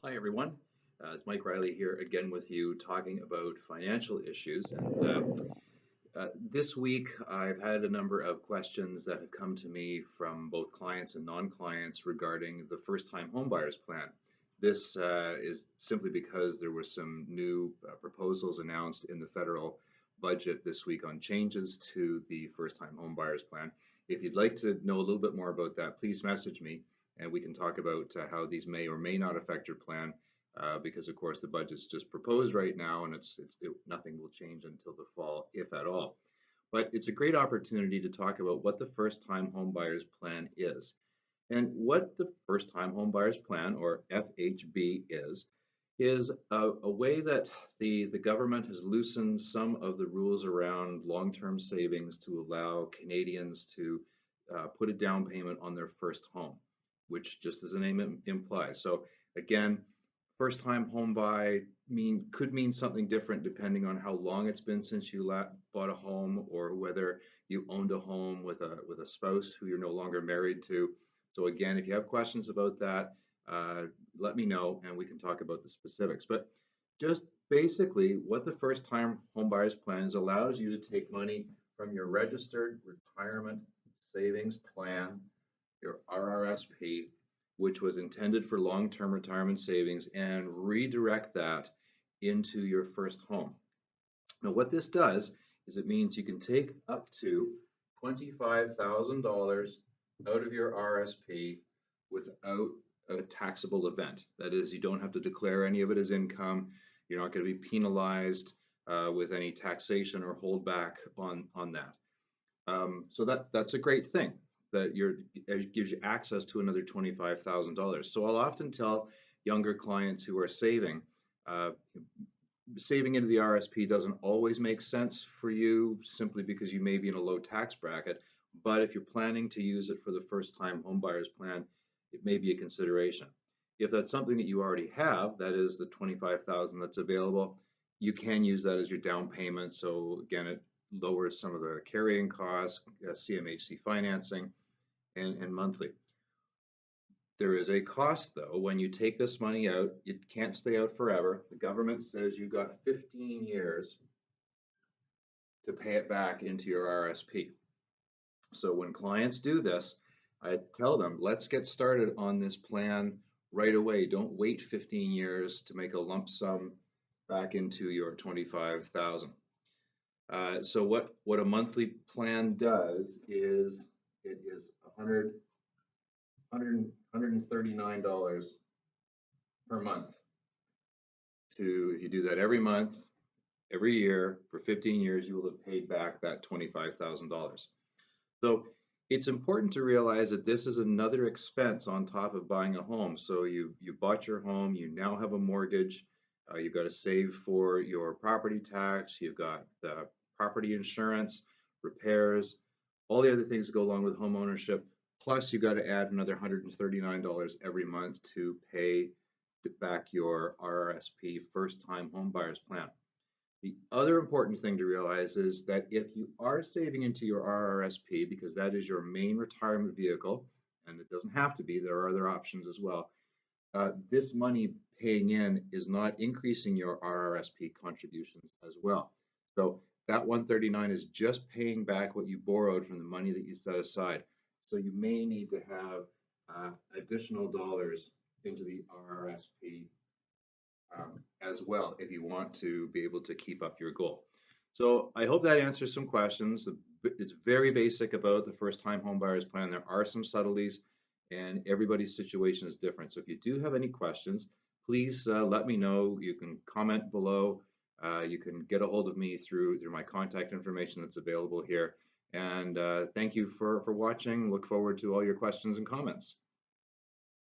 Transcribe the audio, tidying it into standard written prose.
Hi, everyone. It's Mike Riley here again with you talking about financial issues. This week, I've had a number of questions that have come to me from both clients and non-clients regarding the first-time homebuyers plan. This is simply because there were some new proposals announced in the federal budget this week on changes to the first-time homebuyers plan. If you'd like to know a little bit more about that, please message me and we can talk about how these may or may not affect your plan. Because of course the budget's just proposed right now, and nothing will change until the fall, if at all. But it's a great opportunity to talk about what the first-time homebuyers plan is. And what the first-time homebuyers plan, or FHB, is a way that the government has loosened some of the rules around long-term savings to allow Canadians to put a down payment on their first home, which, just as the name implies. So again, first time home buy could mean something different depending on how long it's been since you bought a home, or whether you owned a home with a spouse who you're no longer married to. So again, if you have questions about that, let me know and we can talk about the specifics. But just basically, what the first time home buyers plan is, allows you to take money from your registered retirement savings plan, your RRSP, which was intended for long-term retirement savings, and redirect that into your first home. Now, what this does is it means you can take up to $25,000 out of your RSP without a taxable event. That is, you don't have to declare any of it as income. You're not going to be penalized with any taxation or holdback on that. So that's a great thing, that it gives you access to another $25,000. So I'll often tell younger clients who are saving into the RSP doesn't always make sense for you, simply because you may be in a low tax bracket. But if you're planning to use it for the first time homebuyers plan, it may be a consideration. If that's something that you already have, that is the $25,000 that's available, you can use that as your down payment. So again, it lowers some of the carrying costs, CMHC financing, and monthly. There is a cost, though. When you take this money out, it can't stay out forever. The government says you've got 15 years to pay it back into your RSP. So when clients do this, I tell them, let's get started on this plan right away. Don't wait 15 years to make a lump sum back into your 25,000. So what a monthly plan does is, it is $139 per month. If you do that every month, every year for 15 years, you will have paid back that $25,000. So it's important to realize that this is another expense on top of buying a home. So you bought your home, you now have a mortgage, you've got to save for your property tax, you've got property insurance, repairs, all the other things that go along with home ownership. Plus, you've got to add another $139 every month to pay back your RRSP first-time home buyers plan. The other important thing to realize is that if you are saving into your RRSP, because that is your main retirement vehicle, and it doesn't have to be, there are other options as well, this money paying in is not increasing your RRSP contributions as well. So that 139 is just paying back what you borrowed from the money that you set aside. So you may need to have additional dollars into the RRSP as well if you want to be able to keep up your goal. So I hope that answers some questions. It's very basic about the first time home buyers plan. There are some subtleties and everybody's situation is different. So if you do have any questions, please let me know. You can comment below. You can get a hold of me through my contact information that's available here. And thank you for watching. Look forward to all your questions and comments.